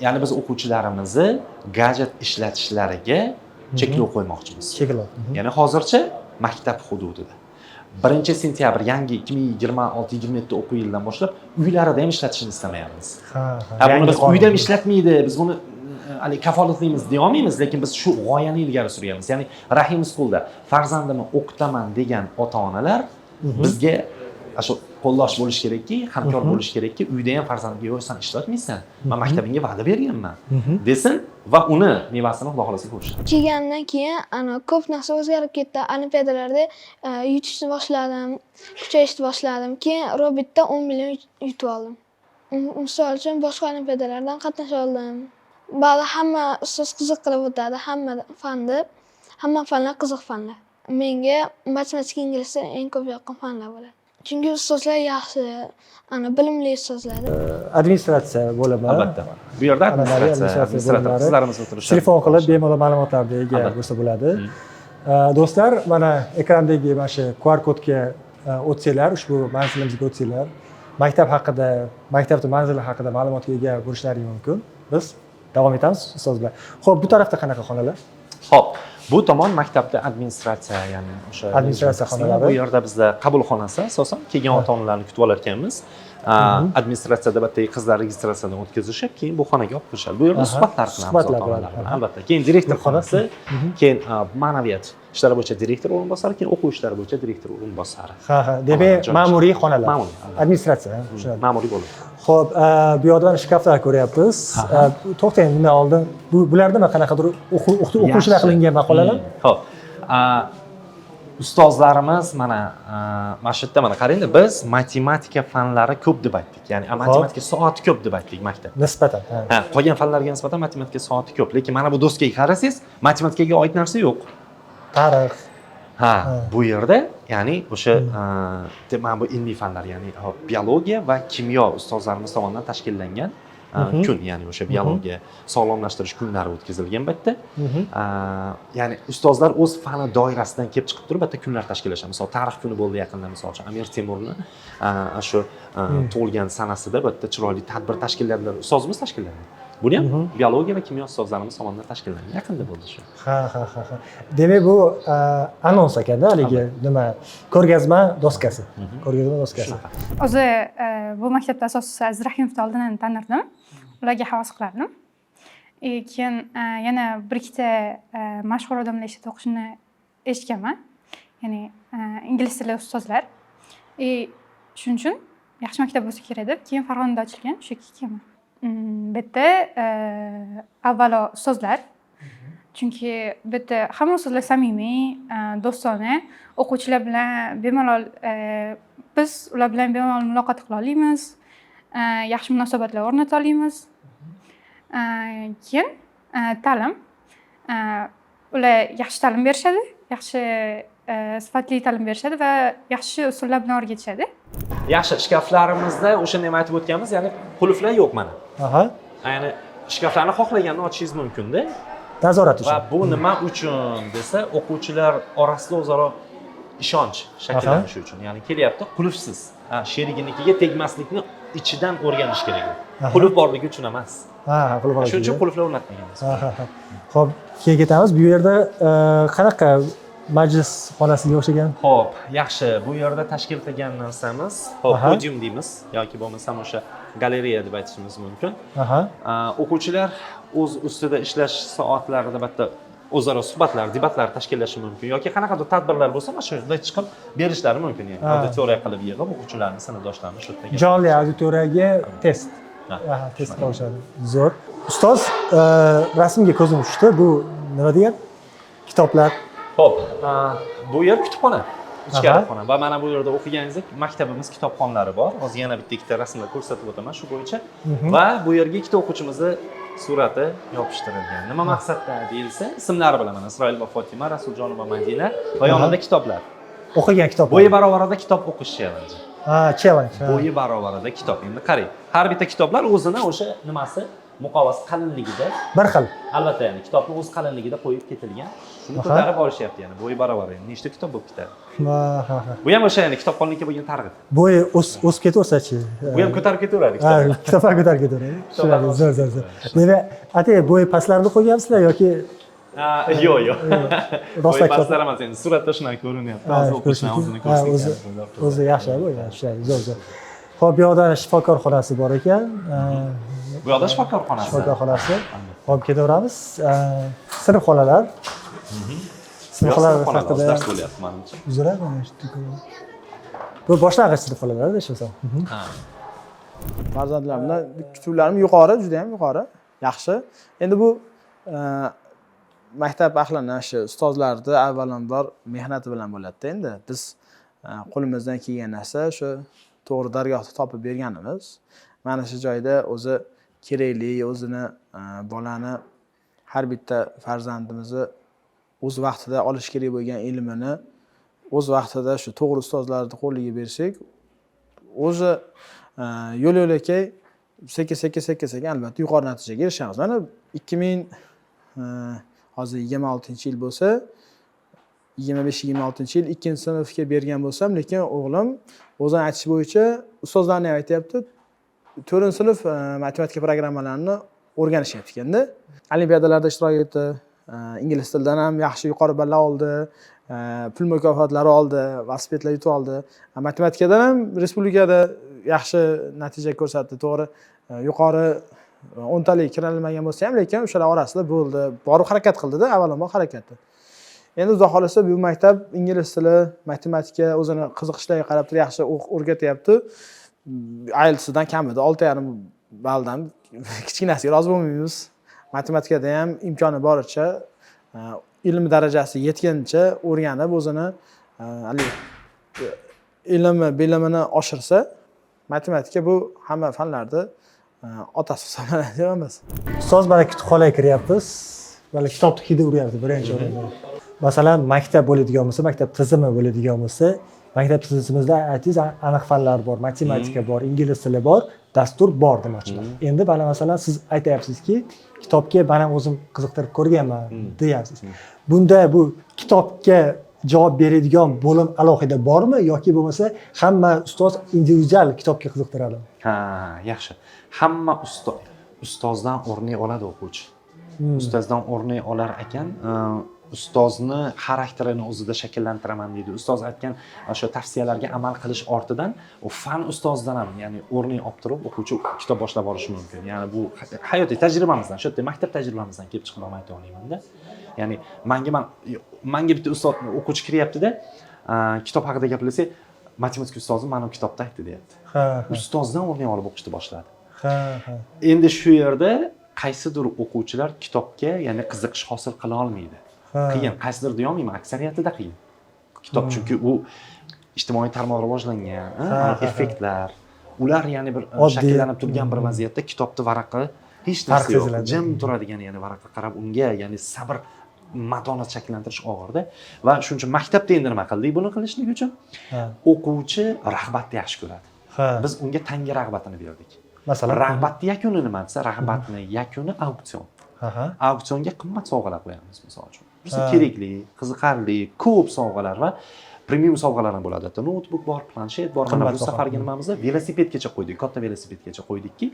ya'ni biz o'quvchilarimizni gadjet ishlatishlariga cheklov qo'ymoqchimiz. Cheklov. Ya'ni hozircha maktab hududida. 1-sentyabr yangi 2026-27 o'quv yilidan boshlab uylarida ham ishlatishni istamayapmiz. Buni biz uyda ham ishlatmaydi, biz buni kafolatlaymiz deya olmaymiz, lekin biz shu g'oyani ilgari suryapmiz. Ya'ni Rahim Schoolda farzandimni o'qitaman degan ota-onalar bizga shu qo'llash bo'lish kerakki, hamkor bo'lish kerakki, uyda ham farzandga yo'q, sen ishlatmaysan, men maktabingga va'da berganman desin va uni mevasini xudo xolasa ko'rish. Kelgandan keyin ko'p narsa o'zgarib ketdi. Olimpiadalarda yutishni boshladim, kuchayishni boshladim. Keyin robotda 10 million yutib oldim. Misol uchun boshqa olimpiadalardan qatnasha oldim. Ba'zi hamma ustoz qiziq qilib o'tadi, hamma fanlar qiziq fanlar. Menga matematika, ingliz tili eng ko'p yoqqan fanlar bo'ladi. Chunki ustozlar yaxshi, bilimli ustozlar. Administratsiya bo'limi. Albatta. Bu yerda administrator qizlarimiz o'tirishadi. Telefon qilib bemalol ma'lumotlarga ega bo'lsa bo'ladi. Do'stlar, mana ekrandagi mana shu QR kodga o'tsanglar, ushbu manzilimizga o'tsanglar, maktab haqida, maktabning manzili haqida ma'lumotga ega bo'lishlaringiz mumkin. Biz davom etamiz ustoz bilan. Xo'p, bu tarafda qanaqa xonalar? Xo'p, bu tomon maktabda administratsiya, ya'ni o'sha administratsiya xonalari. Bu yerda bizda qabul xonasi, asosan kelgan ota-onalarni kutib olar ekanmiz. Administratsiyada albatta qizlar registratsiyadan o'tkazishib, keyin bu xonaga olib kirishadi. Bu yerda suhbatlar qilamiz ota-onalar bilan. Albatta. Keyin direktor xonasi, keyin ma'naviyat ishlari bo'yicha direktor o'rinbosari, keyin o'quv ishlari bo'yicha direktor o'rinbosari. Demak, ma'muriy xonalar. Ma'muriy. Administratsiya, tushunadi. Ma'muriy bo'lim. Xo'p, bu yerdan shkaflar ko'ryapmiz. To'xtang, bundan oldin bularda qanaqadir o'quvchilar qilingan maqolalar? Xo'p. Ustozlarimiz mana shu yerda mana qarangda, biz matematika fanlari ko'p deb aytdik. Ya'ni matematika soati ko'p deb aytdik maktab. Nisbatan. Qolgan fanlarga nisbatan matematika soati ko'p, lekin mana bu doskaga qarasangiz, matematikaga oid narsa yo'q. Tarix. Bu yerda ya'ni o'sha mana bu ilmiy fanlar, ya'ni biologiya va kimyo ustozlarimiz tomonidan tashkillangan kun, ya'ni o'sha biologiya sog'lomlashtirish kunlari o'tkazilgan paytda, ya'ni ustozlar o'z fani doirasidan kelib chiqib turib bitta kunlar tashkillashadi. Misol, tarix kuni bo'ldi yaqinda, misol uchun Amir Temurni shu tug'ilgan sanasida bitta chiroyli tadbir tashkilladilar, ustozimiz tashkilladi. Buni ham biologiya va kimyo ustozlarimiz tomonidan tashkillangan, yaqinda bo'ldi shu. Ha. Demak, bu anons ekanda, haligi nima, ko'rgazma doskasi. Ko'rgazma doskasi. O'zi bu maktabda asoschisi Aziz Rahimovni oldin tanirdim. Ularga havas qilardim. Keyin yana bir ikkita mashhur odamlar ishida o'qishini eshitganman. Ya'ni ingliz tili ustozlar. Shuning uchun yaxshi maktab bo'lsa kerak deb, keyin Farg'onada ochilgan, o'sha yerga kelganman. Bu yerda avvalo ustozlar, chunki bu yerda hamma ustozlar samimiy, do'stona, o'quvchilar bilan bemalol biz ular bilan bemalol muloqot qila olamiz, yaxshi munosabatlar o'rnata olamiz. Keyin ta'lim, ular yaxshi ta'lim berishadi, yaxshi sifatli ta'lim berishadi va yaxshi usullar bilan o'rgatishadi. Yaxshi, shkaflarimizda o'shani ham aytib o'tganmiz, ya'ni qulflar yo'q mana. Ya'ni shkaflarni xohlaganini ochishingiz mumkin-da. Nazorat uchun. Va bu nima uchun desa, o'quvchilar orasida o'zaro ishonch shakllanishi uchun. Ya'ni kelyapti qulfsiz. Sheriginikiga tegmaslikni ichidan o'rganish kerak. Qulf borligi uchun emas. Qulf borligi. Shuning uchun qulflar o'rnatmaganmiz. Xo'p, keyin ketamiz. Bu yerda qanaqa majlis xonasiga o'xshagan? Xo'p, yaxshi. Bu yerda tashkil qilgan narsamiz, podium deymiz yoki bo'lmasam o'sha galereya deb aytishimiz mumkin. O'quvchilar o'z ustida ishlash soatlarida bitta o'zaro suhbatlar, debatlar tashkillashi mumkin yoki qanaqadir tadbirlar bo'lsa, mana shunda chiqib berishlari mumkin. Ya'ni auditoriya qilib yig'ib o'quvchilarni, sinfdoshlarini shu yerga. Jonli auditoriyaga test. Test qilishadi. Zo'r. Ustoz, rasmga ko'zim tushdi. Bu nima degan? Kitoblar. Xo'p, bu yer kutubxona. Ichkari xona va mana bu yerda o'qiganingizdek maktabimiz kitobxonalari bor. Hozir yana bitta ikkita rasmlar ko'rsatib o'taman shu bo'yicha. Va bu yerga ikkita o'quvchimizni surati yopishtirilgan. Nima maqsadda deyilsa, ismlari bilan mana Isroil va Fotima, Rasuljon va Madina va yonida kitoblar. O'qigan kitob. Bo'yi barobarida kitob o'qish challenge. Challenge. Bo'yi barobarida kitob. Endi qarang, har bitta kitoblar o'zini o'sha nimasi muqovasi qalinligida bir xil. Albatta, ya'ni kitobni o'z qalinligida qo'yib ketilgan. Shuni ko'tarib borishyapti, ya'ni bo'yi barobar. Nechta kitob bo'lib ketadi? Bu ham o'sha, ya'ni kitobxonlikka bo'lgan targ'ib. Bo'yi o'sib ketaversa-chi? Bu ham ko'tarib ketaveradi kitoblar. Kitoblar ko'tarib ketaveradi. Zo'r. Demak, bo'yi pastlarini qo'yganmisizlar yoki Yo'q, yo'q. Rosa Voy, pastlar emas endi suratda shunaqa ko'rinyapti. Hozir o'qishni o'zini ko'rsatgan. o'zi yaxshi bu yaxshi zo'r. Xo'p, bu yoqda shifokor xonasi bor ekan. Bu yoqda shifokor xonasi. Shifokor xonasi. Xo'p, ketaveramiz. Sinf xonalar. Sinf xonalar haqida dars bo'lyapti menimcha. uzra bu boshlang'ich sinf xonalarda ishlasam. Ha. Farzandlarimni kutuvlarim yuqori, juda ham yuqori, yaxshi. Endi bu maktab ahlini shu ustozlarni avvalambor mehnati bilan bo'ladi-da endi. Biz qo'limizdan kelgan narsa shu to'g'ri dargohni topib berganimiz. Mana shu joyda o'zi kerakli, o'zini bolani har bitta farzandimizni o'z vaqtida olish kerak bo'lgan ilmini o'z vaqtida shu to'g'ri ustozlarni qo'liga bersak, o'zi yo'l-yo'lakay sekin albatta yuqori natijaga erishamiz. Mana hozir 26-yil bo'lsa, 25-26-yil ikkinchi sinfga bergan bo'lsam, lekin o'g'lim o'zini aytishi bo'yicha ustozlarni ham aytayapti, 4-sinf matematika programmalarini o'rganishyapti ekanda. Olimpiadalarda ishtirok etdi, ingliz tilidan ham yaxshi yuqori balla oldi, pul mukofotlari oldi, velosipedlar yutib oldi. Matematikadan ham respublikada yaxshi natija ko'rsatdi. To'g'ri, yuqori 10 talik kirolmagan bo'lsa ham, lekin o'shalar orasida bo'ldi. Borib harakat qildi-da, avvalambor harakatni. Endi xudo xolasa bu maktab ingliz tili, matematika o'zini qiziqishlariga qarab turib yaxshi o'rgatyapti. IELTSdan kamida 6,5 balldan kichkinasiga rozi bo'lmaymiz. Matematikada ham imkoni boricha ilm darajasi yetgancha o'rganib o'zini bilimini oshirsa, matematika bu hamma fanlarda otasi hisoblanadi deymiz. Ustoz, mana kutubxonaga kiryapmiz. Mana kitobni hidi uryapti birinchi o'rinda. Masalan, maktab bo'ladigan bo'lsa, maktab tizimi bo'ladigan bo'lsa, maktab tizimimizda aytingiz aniq fanlar bor, matematika bor, ingliz tili bor, dastur bor demoqchiman. Endi mana masalan siz aytayapsizki, kitobga men ham o'zim qiziqtirib ko'rganman deyapsiz. Bunda bu kitobga javob beradigan bo'lim alohida bormi yoki bo'lmasa hamma ustoz individual kitobga qiziqtiradi? Ha, yaxshi. Hamma ustozdan o'rnak oladi o'quvchi. Ustozdan o'rnak olar ekan, ustozni xarakterini o'zida shakllantiraman deydi. Ustoz aytgan o'sha tavsiyalarga amal qilish ortidan u fan ustozidan ham, ya'ni o'rnak olib turib o'quvchi kitob boshlab olishi mumkin. Ya'ni bu hayotiy tajribamizdan, shu yerda maktab tajribamizdan kelib chiqqan ayta olaman-da. Ya'ni menga bitta ustoz o'quvchi kiryapti-da, kitob haqida gapirsak, matematika ustozi mana bu kitobda aytdi deyapti. Ustozdan o'rnak olib o'qishni boshladi. Endi shu yerda qaysidir o'quvchilar kitobga, ya'ni qiziqish hosil qila olmaydi. Qiyin, qaysidir deyolmayman, aksariyatida qiyin. Kitob chunki u ijtimoiy tarmoq rivojlangan, effektlar, ular ya'ni bir shakllanib turgan bir vaziyatda kitobni varaqi hech narsa yo'q, jim turadigan ya'ni varaqqa qarab unga ya'ni sabr, matonat shakllantirish og'irda va shuning uchun maktabda endi nima qildik buni qilishlik uchun? O'quvchi rag'batni yaxshi ko'radi. Biz unga tanga rag'batini berdik. Masalan, rag'batni yakuni nima desa, rag'batni yakuni auksion. Auksionga qimmat sovg'alar qo'yamiz misol uchun. Bizga kerakli, qiziqarli, ko'p sovg'alar va premium sovg'alar ham bo'ladi. Notebook bor, planshet bor. Mana bu safargi nimamizda velosipedgacha qo'ydik, katta velosipedgacha qo'ydikki,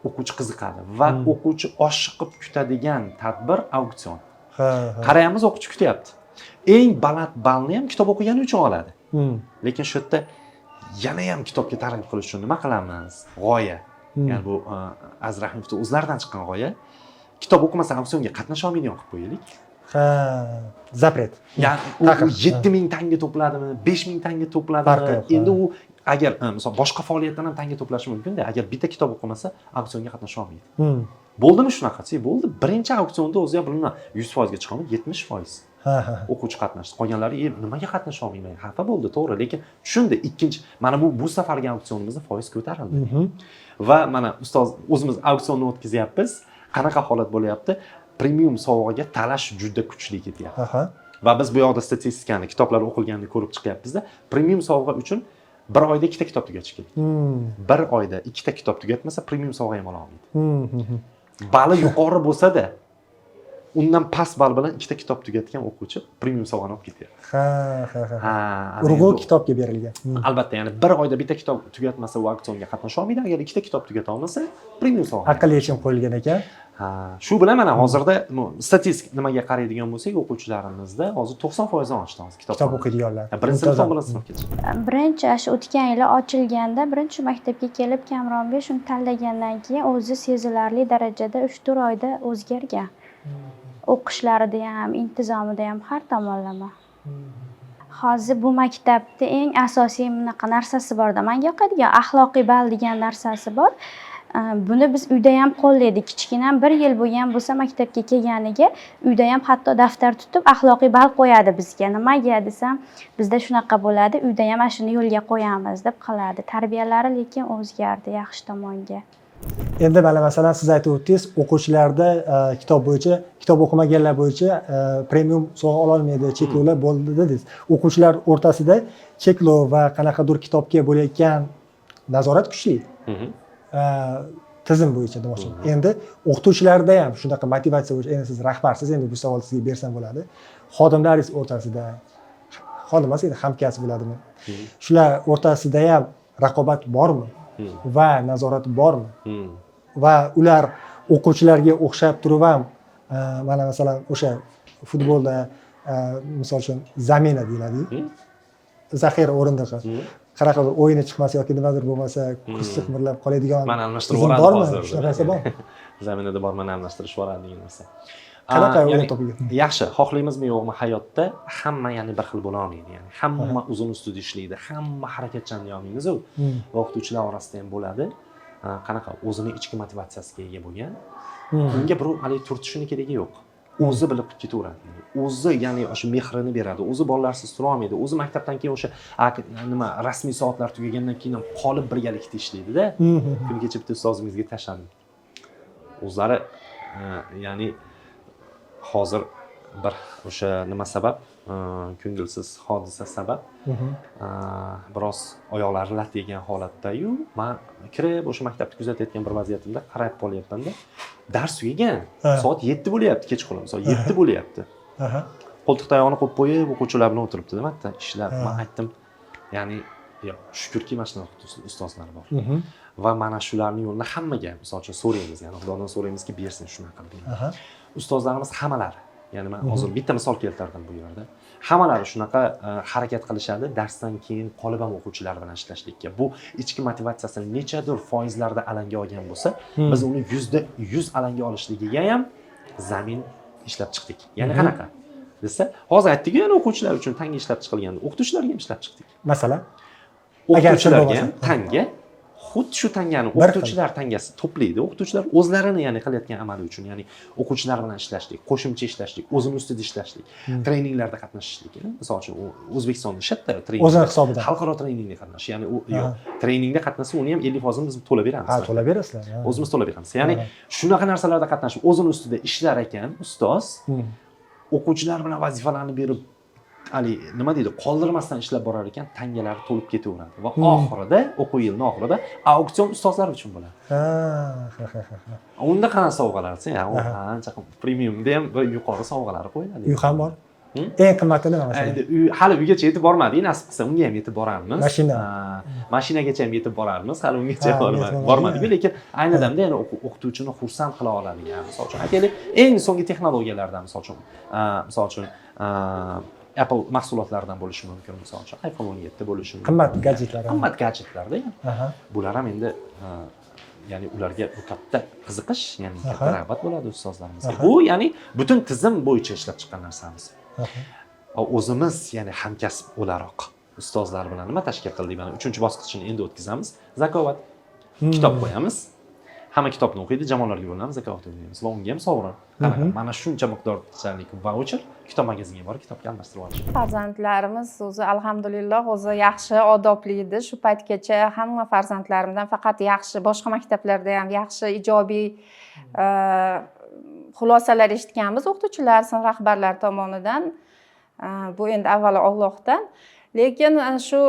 o'quvchi qiziqadi va o'quvchi oshiqib kutadigan tadbir auksion. Qarayamiz, o'quvchi kutyapti. Eng baland ballni ham kitob o'qigani uchun oladi. Lekin shu yerda yana ham kitobga targ'ib qilish uchun nima qilamiz? G'oya. Ya'ni bu Azrahimovning o'zlaridan chiqqan g'oya. Kitob o'qimasa auksionga qatnasha olmaydigan qilib qo'yaylik. Zapret. Ya'ni 7000 tanga to'pladimi, 5000 tanga to'pladimi? Endi u agar misol boshqa faoliyatdan ham tanga to'plashi mumkin-da, agar bitta kitob o'qimasa auksionga qatnasha olmaydi. Bo'ldimi shunaqasi? Bo'ldi. Birinchi auksionda o'zi ham bilmayman 100% ga chiqadi, 70%. O'quvchi qatnashdi. Qolganlari nimaga qatnasha olmayman? Xafa bo'ldi, to'g'ri, lekin tushundi. Ikkinchi mana bu safargi auksionimizda foiz ko'tarildi. Va mana ustoz o'zimiz auksionni o'tkazyapmiz. Qanaqa holat bo'lyapti? Premium sovg'aga talash juda kuchli ketyapti. Va biz bu yoqda statistikani, kitoblar o'qilganini ko'rib chiqyapmiz-da. Premium sovg'a uchun bir oyda ikkita kitob tugatish kerak. Bir oyda ikkita kitob tugatmasa premium sovg'a ham ola olmaydi. Bali yuqori bo'lsa-da, undan past ball bilan ikkita kitob tugatgan o'quvchi premium sovg'ani olib ketyapti. Urg'u kitobga berilgan. Albatta, ya'ni bir oyda bitta kitob tugatmasa u auksionga qatnasha olmaydi. Agar ikkita kitob tugata olmasa, premium sovg'a. Aqlli yechim qo'yilgan ekan. Shu bilan mana hozirda statistik nimaga qaraydigan bo'lsak, o'quvchilarimizda hozir 90% ochdi hozir kitob o'qiydiganlar. birinchi sinfdan birinchi sinfgacha. Birinchi shu o'tgan yili ochilganda birinchi maktabga kelib Kamronbek shuni tanlagandan keyin o'zi sezilarli darajada 3-4 oyda o'zgargan. O'qishlarida ham, intizomida ham har tomonlama. Hozir bu maktabda eng asosiy bunaqa narsasi borda. Menga yoqadigan axloqiy ball degan narsasi bor. Buni biz uyda ham qo'llaydik. Kichkinam 1 yil bo'lgan bo'lsa maktabga kelganiga uyda ham hatto daftar tutib axloqiy ball qo'yadi bizga. Nimaga desam, bizda shunaqa bo'ladi, uyda ham mana shuni yo'lga qo'yamiz deb qiladi. Tarbiyalari lekin o'zgardi yaxshi tomonga. Endi mana masalan siz aytib o'tdingiz, o'quvchilarda kitob o'qimaganlar bo'yicha premium sovg'a ola olmaydi, cheklovlar bo'ldi dedingiz. O'quvchilar o'rtasida cheklov va qanaqadir kitobga bo'layotgan nazorat kuchli. Tizim bo'yicha demoqchiman. Endi o'qituvchilarda ham shunaqa motivatsiya bo'yicha, endi siz rahbarsiz, endi bu savolni sizga bersam bo'ladi. Xodimlaringiz o'rtasida, xodim emas, endi hamkasb bo'ladimi? Shular o'rtasida ham raqobat bormi? Va nazorat bormi? Va ular o'quvchilarga o'xshab turib ham mana masalan o'sha futbolda misol uchun zamena deyiladi. Zaxira o'rindiqi. Qanaqadir o'yini chiqmasa yoki nimadir bo'lmasa, kursi qimirlab qoladigan. Mana almashtirib yuboradi hozir. Shunaqasi bor. Zaminada bor, mana almashtirib yuboradi degan narsa. Qanaqa o'yin topilgan? Yaxshi, xohlaymizmi yo'qmi hayotda hamma ya'ni bir xil bo'la olmaydi. Ya'ni hamma uzun ustida ishlaydi, hamma harakatchan deyolmaymiz-ku. Va o'qituvchilar orasida ham bo'ladi. Qanaqa o'zini ichki motivatsiyasiga ega bo'lgan. Unga birov hali turtishini keragi yo'q. O'zi bilib ketaveradi. O'zi ya'ni o'sha mehrini beradi. O'zi bolalarsiz tura olmaydi. O'zi maktabdan keyin o'sha nima rasmiy soatlar tugagandan keyin ham qolib birgalikda ishlaydi-da. Kun kecha bitta ustozimizga tashladim. O'zlari ya'ni hozir bir o'sha nima sabab, ko'ngilsiz hodisa sabab biroz oyoqlari lat yegan holatda-yu, men kirib o'sha maktabni kuzatayotgan bir vaziyatimda qarab qolyapman-da. Dars tugagan. Soat 7 bo'lyapti, kechqurun. Soat 7 bo'lyapti. Qo'ltiq tayoqni qo'yib qo'yib, o'quvchilar bilan o'tiribdi-da, bitta ishlab. Men aytdim, ya'ni shukrki mana shunaqa ustozlar bor. Va mana shularning yo'lini hammaga, misol uchun so'raymiz, ya'ni Xudodan so'raymizki, bersin shunaqa qilib. Ustozlarimiz hammalari, ya'ni men hozir bitta misol keltirdim bu yerda. Hammalari shunaqa harakat qilishadi, darsdan keyin qolib ham o'quvchilar bilan ishlashlikka. Bu ichki motivatsiyasini nechadir foizlarda alanga olgan bo'lsa, biz uni 100% alanga olishligiga ham zamin ishlab chiqdik. Ya'ni qanaqa? Desa, hozir aytdik-ku, yana o'quvchilar uchun tanga ishlab chiqilgan, o'qituvchilarga ham ishlab chiqdik. Masalan, o'qituvchilarga ham tanga, xuddi shu tangani o'qituvchilar tangasi to'playdi. O'qituvchilar o'zlarini ya'ni qilayotgan amali uchun, ya'ni o'quvchilar bilan ishlashlik, qo'shimcha ishlashlik, o'zini ustida ishlashlik, treninglarda qatnashishlik. Misol uchun O'zbekistonda shatda trening, o'zini hisobidan xalqaro treningda qatnashish, ya'ni treningda qatnasa uni ham 50% biz to'lab beramiz. Ha, to'lab berasizlar. O'zimiz to'lab beramiz. Ya'ni shunaqa narsalarda qatnashib, o'zini ustida ishlar ekan ustoz, o'quvchilar bilan vazifalarni berib nima deydi, qoldirmasdan ishlab borar ekan, tangalari to'lib ketaveradi va oxirida, o'quv yilining oxirida auksion ustozlar uchun bo'ladi. Unda qanaqa sovg'alar desa, ancha premiumda ham bir yuqori sovg'alar qo'yiladi. Uy ham bor. Eng qimmati nima masalan? Endi hali uygacha yetib bormadik, nasib qilsa unga ham yetib boramiz. Mashinagacha ham yetib boramiz, hali ungacha bormadik, lekin ayni damda yana o'qituvchini xursand qila oladigan, misol uchun aytaylik, eng so'nggi texnologiyalardan, misol uchun Apple mahsulotlaridan bo'lishi mumkin, misol uchun iPhone 17 bo'lishi mumkin. Qimmat gadjetlar. Qimmat gadjetlarda. Bular ham endi ya'ni ularga bu katta qiziqish, ya'ni katta rag'bat bo'ladi ustozlarimizga. Bu ya'ni butun tizim bo'yicha ishlab chiqqan narsamiz. O'zimiz ya'ni hamkasb o'laroq ustozlar bilan nima tashkil qildik? Mana 3-bosqichini endi o'tkazamiz. Zakovat. Kitob qo'yamiz. Hamma kitobni o'qiydi, jamoalarga bo'linamiz, zakovat o'ynaymiz va unga ham sovrin. Mana shuncha miqdorlik voucher kitob magazinga borib kitobga almashtirib olish. Farzandlarimiz o'zi alhamdulillah o'zi yaxshi, odobli edi. Shu paytgacha hamma farzandlarimdan faqat yaxshi, boshqa maktablarda ham yaxshi, ijobiy xulosalar eshitganmiz o'qituvchilar, sinf rahbarlari tomonidan. Bu endi avvalo Allohdan. Lekin shu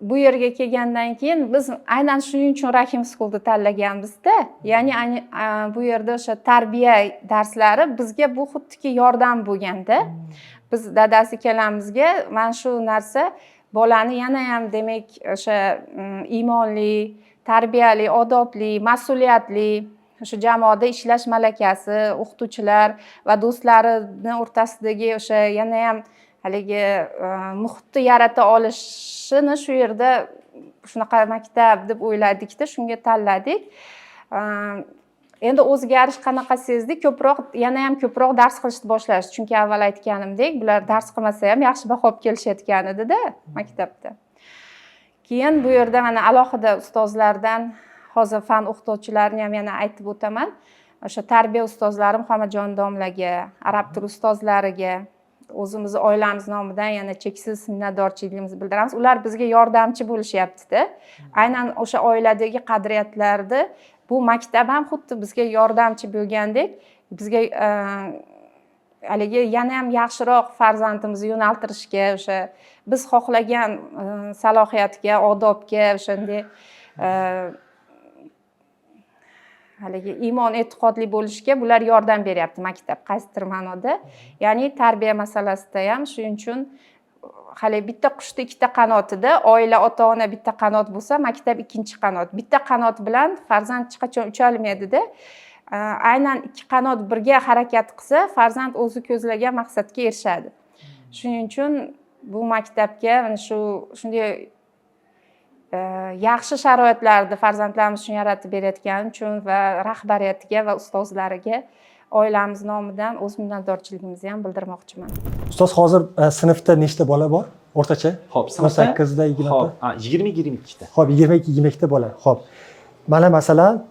bu yerga kelgandan keyin biz aynan shuning uchun Rahim School'ni tanlaganmiz-da. Ya'ni bu yerda o'sha tarbiya darslari bizga bu xuddiki yordam bo'lganda. Biz dadasi ikkalamizga mana shu narsa bolani yana ham demak o'sha iymonli, tarbiyali, odobli, mas'uliyatli o'sha jamoada ishlash malakasi, o'qituvchilar va do'stlarini o'rtasidagi o'sha yana ham haligi muhitni yarata olishini shu yerda shunaqa maktab deb o'yladikda, shunga tanladik. Endi o'zgarish qanaqa sezdik? Yana ham ko'proq dars qilishni boshlashdi. Chunki avval aytganimdek, bular dars qilmasa ham yaxshi baho olib kelishayotgan edi-da maktabda. Keyin bu yerda mana alohida ustozlardan hozir fan o'qituvchilarini ham yana aytib o'taman. O'sha tarbiya ustozlarim Muhammadjon domlaga, arab tili ustozlariga, o'zimizni oilamiz nomidan yana cheksiz minnatdorchiligimizni bildiramiz. Ular bizga yordamchi bo'lishyapti-da. Aynan o'sha oiladagi qadriyatlarni bu maktab ham xuddi bizga yordamchi bo'lgandek, bizga haligi yana ham yaxshiroq farzandimizni yo'naltirishga, o'sha biz xohlagan salohiyatga, odobga, o'shanday haligi iymon e'tiqodli bo'lishga bular yordam beryapti maktab qaysidir ma'noda. Ya'ni tarbiya masalasida ham shuning uchun hali bitta qushda ikkita qanotida, oila, ota-ona bitta qanot bo'lsa, maktab ikkinchi qanot. Bitta qanot bilan farzand hech qachon ucha olmaydi-da. Aynan ikki qanot birga harakat qilsa, farzand o'zi ko'zlagan maqsadga erishadi. Shuning uchun bu maktabga shunday yaxshi sharoitlarni farzandlarimiz uchun yaratib berayotgani uchun va rahbariyatiga va ustozlariga oilamiz nomidan o'z minnatdorchiligimizni ham bildirmoqchiman. Ustoz, hozir sinfda nechta bola bor o'rtacha? Xo'p, sinfda 18 da 20 ta. Xo'p, 20-22 ta. Xo'p, 22 ta bola. Xo'p. Mana masalan,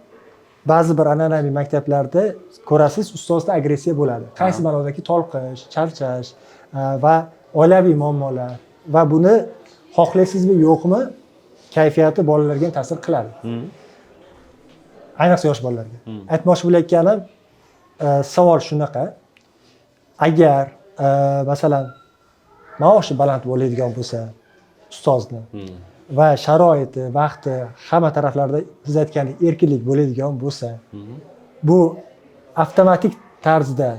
ba'zi bir an'anaviy maktablarda ko'rasiz, ustozda agressiya bo'ladi. Qaysi ma'nodagi tolqish, charchash va oilaviy muammolar va buni xohlaysizmi, yo'qmi, kayfiyati bolalarga ta'sir qiladi. Ayniqsa yosh bolalarga. Aytmoqchi bo'layotganim, savol shunaqa. Agar masalan maoshi baland bo'ladigan bo'lsa ustozni va sharoiti, vaqti hamma taraflarda siz aytgandek erkinlik bo'ladigan bo'lsa, bu avtomatik tarzda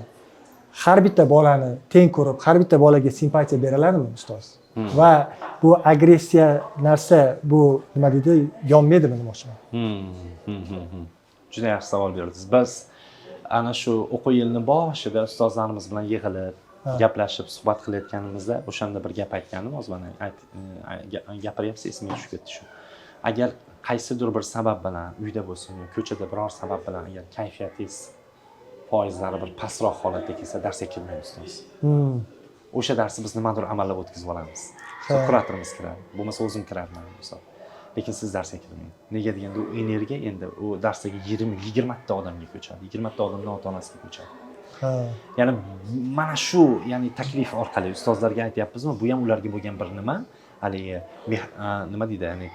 har bitta bolani teng ko'rib, har bitta bolaga simpatiya beraladimi ustoz? Va bu agressiya narsa bu nima deydi, yonmaydimi demoqchiman. Juda yaxshi savol berdingiz. Biz ana shu o'quv yilining boshida ustozlarimiz bilan yig'ilib, gaplashib, suhbat qilayotganimizda o'shanda bir gap aytgandim, hozir mana gapiryapsiz, esimga tushib ketdi shu. Agar qaysidir bir sabab bilan uyda bo'lsin, ko'chada biror sabab bilan agar kayfiyatingiz foizlari bir pastroq holatga kelsa, darsga kirmaymiz ustoz. O'sha darsni biz nimadir amallab o'tkazib olamiz. Kuratorimiz kiradi, bo'lmasa o'zim kirarman misol. Lekin siz darsga kirmang. Nega deganda u energiya endi u darsdagi 20-20 ta odamga ko'chadi. 20 ta odamning ota-onasiga ko'chadi. Ya'ni mana shu, ya'ni taklif orqali ustozlarga aytyapmizmi? Bu ham ularga bo'lgan bir nima, haligi nima deydi, ya'ni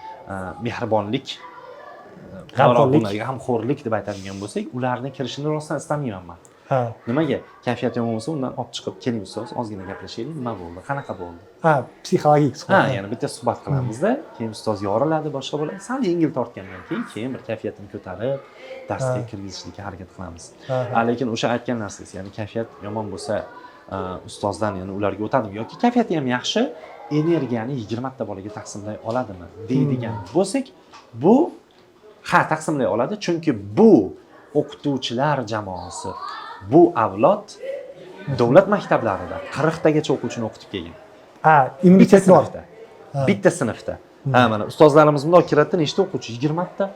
mehribonlik, g'amxo'rlik deb aytadigan bo'lsak, ularning kirishini rostdan istamayman men. Nimaga? Kayfiyat yomon bo'lsa, undan olib chiqib, keling ustoz, ozgina gaplashaylik, nima bo'ldi, qanaqa bo'ldi? Psixologik suhbat. Ya'ni bitta suhbat qilamizda, keyin ustoz yoriladi, boshqa bo'ladi. Sal yengil tortgandan keyin bir kayfiyatini ko'tarib, darsga kirgizishga harakat qilamiz. Lekin o'sha aytgan narsangiz, ya'ni kayfiyat yomon bo'lsa, ustozdan yana ularga o'tadimi yoki kayfiyati ham yaxshi, energiyani 20 ta bolaga taqsimlay oladimi deydigan bo'lsak, bu taqsimlay oladi, chunki bu o'qituvchilar jamoasi, bu avlod davlat maktablarida 40 tagacha o'quvchini o'qitib kelgan. Immunitet bor. Bitta sinfda. Mana ustozlarimiz bundoq kiradida nechta o'quvchi? 20 ta.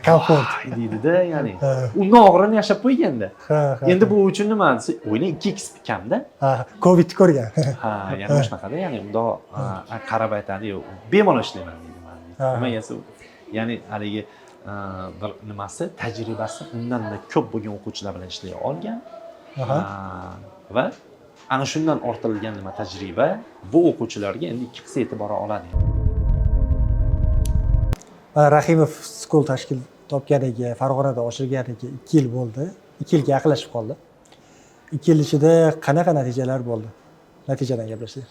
Komfort deydi-da, ya'ni. Undan og'irini yashab qo'yganda. Endi bu uchun nima? O'ylang 2x kamda. Covid ko'rgan. Ya'ni shunaqada, ya'ni undoq qarab aytadi-yu, bemalol ishlayman deydi mana. Nimaga? Ya'ni haligi bir nimasi, tajribasi undan-da ko'p bo'lgan o'quvchilar bilan ishlay olgan. Va ana shundan ortilgan nima tajriba bu o'quvchilarga endi ikki qism e'tibor oladi. Rahimov School tashkil topganiga, Farg'onada ochilganiga 2 yil bo'ldi. 2 yilga yaqinlashib qoldi. 2 yil ichida qanaqa natijalar bo'ldi? Natijadan gaplashsak.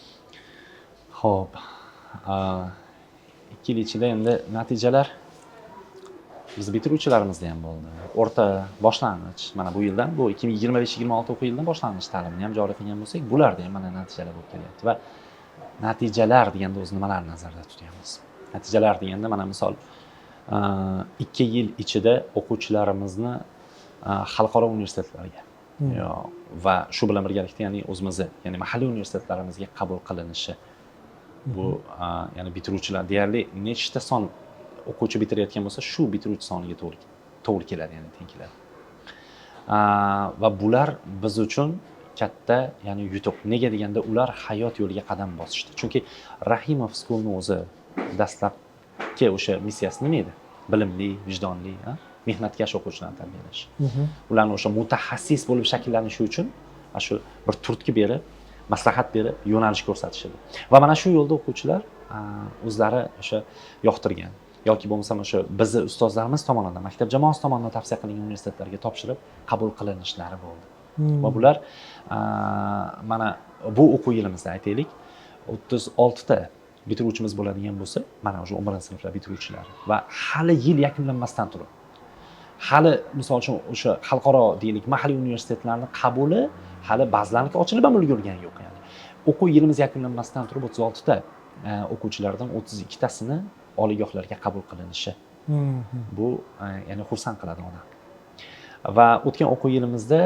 Xo'p. 2 yil ichida endi natijalar biz bitiruvchilarimizda ham bo'ldi. O'rta boshlang'ich, mana bu yildan, bu 2025-26 o'quv yilidan boshlang'ich ta'limni ham joriy qilgan bo'lsak, bularda ham mana natijalar bo'lib kelyapti va natijalar deganda o'z nimalarni nazarda tutamiz? Natijalar deganda mana misol 2 yil ichida o'quvchilarimizni xalqaro universitetlarga va shu bilan birgalikda ya'ni o'zimizni ya'ni mahalliy universitetlarimizga qabul qilinishi bu ya'ni bitiruvchilar deyarli nechta son o'quvchi bitirayotgan bo'lsa shu bitiruvchi soniga to'g'ri keladi, ya'ni teng keladi. Va bular biz uchun katta ya'ni yutuq. Nega deganda ular hayot yo'liga qadam bosishdi. Chunki Rahimov School'ni o'zi dastlabki o'sha missiyasi nima edi? Bilimli, vijdonli, mehnatkash o'quvchilarni tarbiyalash. Ularni o'sha mutaxassis bo'lib shakllanishi uchun shu bir turtki berib, maslahat berib, yo'nalish ko'rsatish edi. Va mana shu yo'lda o'quvchilar o'zlari o'sha yoqtirgan yoki bo'lmasa o'sha bizni ustozlarimiz tomonidan, maktab jamoasi tomonidan tavsiya qilingan universitetlarga topshirib qabul qilinishlari bo'ldi. Va bular mana bu o'quv yilimizda aytaylik 36 ta bitiruvchimiz bo'ladigan bo'lsa, mana o'sha 11-sinflar bitiruvchilari va hali yil yakunlanmasdan turib, hali misol uchun o'sha xalqaro deylik mahalliy universitetlarning qabuli hali ba'zilarniki ochilib ham ulgurgani yo'q, ya'ni o'quv yilimiz yakunlanmasdan turib 36 ta o'quvchilardan 32 tasini oliygohlarga qabul qilinishi bu ya'ni xursand qiladi odam. Va o'tgan o'quv yilimizda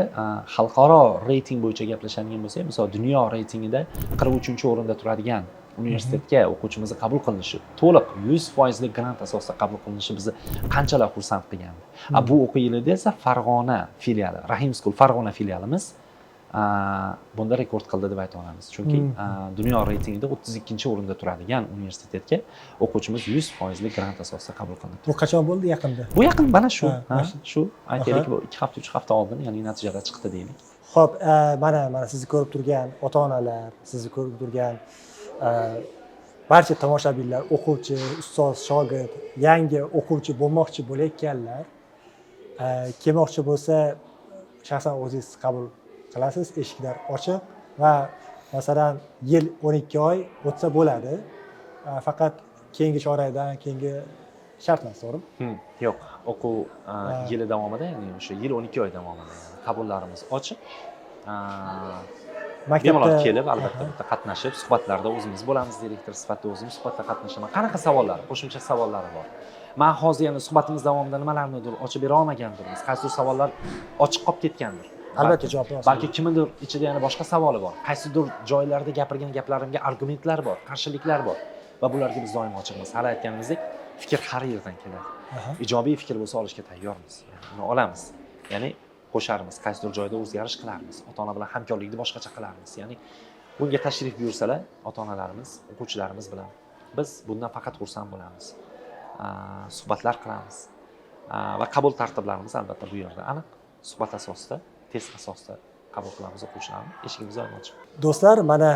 xalqaro reyting bo'yicha gaplashadigan bo'lsak, misol dunyo reytingida 43-o'rinda turadigan universitetga o'quvchimizni qabul qilinishi, to'liq 100% grant asosida qabul qilinishi bizni qanchalar xursand qilgandi. Bu o'quv yilida esa Farg'ona filiali, Rahim School Farg'ona filialimiz bunda rekord qildi deb ayta olamiz. Chunki dunyo reytingida 32-o'rinda turadigan universitetga o'quvchimiz 100% grant asosida qabul qilindi. Bu qachon bo'ldi? Yaqinda? Bu yaqin mana shu, shu aytaylik bu 2 hafta 3 hafta oldin, ya'ni natijalar chiqdi deylik. Xo'p, mana sizni ko'rib turgan ota-onalar, sizni ko'rib turgan barcha tomoshabinlar, o'quvchi, ustoz, shogird, yangi o'quvchi bo'lmoqchi bo'layotganlar kelmoqchi bo'lsa, shaxsan o'zingiz qabul qilasiz, eshiklar ochiq va masalan yil 12 oy o'tsa bo'ladi. Faqat keyingi chorakdan keyingi shart emas, to'g'rimi? Yo'q, o'quv yili davomida, ya'ni o'sha yil 12 oy davomida qabullarimiz ochiq. Bemalol kelib, albatta bitta qatnashib, suhbatlarda o'zimiz bo'lamiz, direktor sifatida o'zim suhbatda qatnashaman. Qanaqa savollar, qo'shimcha savollari bor? Men hozir yana suhbatimiz davomida nimalarnidir ochib bera olmagandirmiz. Qaysidir savollar ochiq qolib ketgandir. Albatta javob olasiz. Balki kimnidir ichida yana boshqa savoli bor. Qaysidir joylarda gapirgan gaplarimga argumentlar bor, qarshiliklar bor va bularga biz doim ochiqmiz. Hali aytganimizdek, fikr har yerdan keladi. Ijobiy fikr bo'lsa olishga tayyormiz. Uni olamiz. Ya'ni qo'sharmiz, qaysidir joyda o'zgarish qilarmiz, ota-ona bilan hamkorlikni boshqacha qilarmiz. Ya'ni bunga tashrif buyursalar, ota-onalarimiz, o'quvchilarimiz bilan biz bundan faqat xursand bo'lamiz. Suhbatlar qilamiz. Va qabul tartiblarimiz albatta bu yerda aniq, suhbat asosida, test asosida qabul qilamiz o'quvchilarni. Eshigimiz doim ochiq. Do'stlar, mana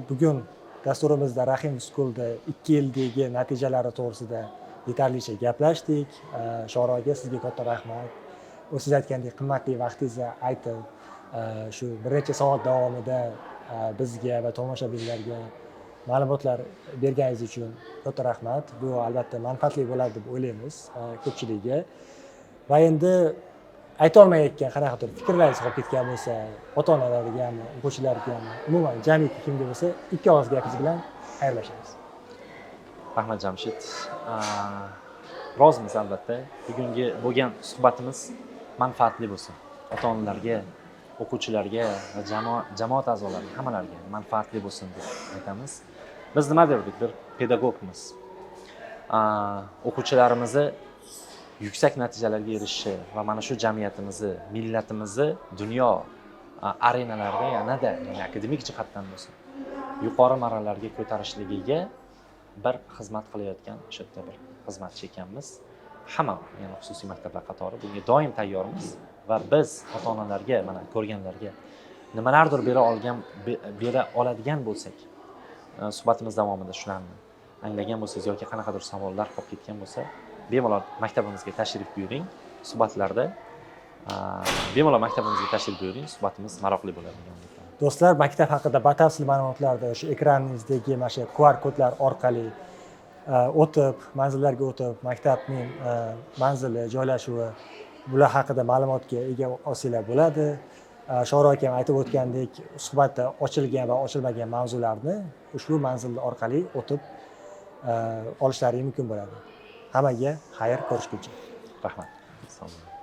bugun dasturimizda Rahim School'da 2 yildagi natijalari to'g'risida yetarlicha gaplashdik. Sho'roga sizga katta rahmat. Siz aytgandek qimmatli vaqtingizni aytib, shu bir necha soat davomida bizga va tomoshabinlarga ma'lumotlar berganingiz uchun katta rahmat. Bu albatta manfaatli bo'ladi deb o'ylaymiz ko'pchiligiga. Va endi ayta olmayotgan qanaqadir fikrlaringiz qolib ketgan bo'lsa, ota-onalargami, o'quvchilargami, umuman jamiyatga kimga bo'lsa, 2 og'iz gapingiz bilan xayrlashamiz. Rahmat Jamshid. Rozimiz albatta. Bugungi bo'lgan suhbatimiz manfaatli bo'lsin. Ota-onalarga, o'quvchilarga va jamoat a'zolariga, hammalarga manfaatli bo'lsin deb aytamiz. Biz nima derdik? Bir pedagogmiz. O'quvchilarimizni yuksak natijalarga erishishi va mana shu jamiyatimizni, millatimizni dunyo arenalarida yanada, ya'ni akademik jihatdan bo'lsin, yuqori marralarga ko'tarishligiga bir xizmat qilayotgan o'sha yerda bir xizmatchi ekanmiz. Hamma, ya'ni xususiy maktablar qatori bunga doim tayyormiz va biz ota-onalarga, mana ko'rganlarga nimalardir bera oladigan bo'lsak, suhbatimiz davomida shularni anglagan bo'lsangiz yoki qanaqadir savollar qolib ketgan bo'lsa, bemalol maktabimizga tashrif buyuring. Suhbatlarda bemalol maktabimizga tashrif buyuring, suhbatimiz maroqli bo'ladi. Do'stlar, maktab haqida batafsil ma'lumotlarni o'sha ekraningizdagi mana shu QR kodlar orqali o'tib, manzillarga o'tib, maktabning manzili, joylashuvi, bular haqida ma'lumotga ega olsanglar bo'ladi. Sho'ro akam aytib o'tgandek, suhbatda ochilgan va ochilmagan mavzularni ushbu manzil orqali o'tib olishlari mumkin bo'ladi. Hammaga xayr, ko'rishguncha. Rahmat. Assalomu alaykum.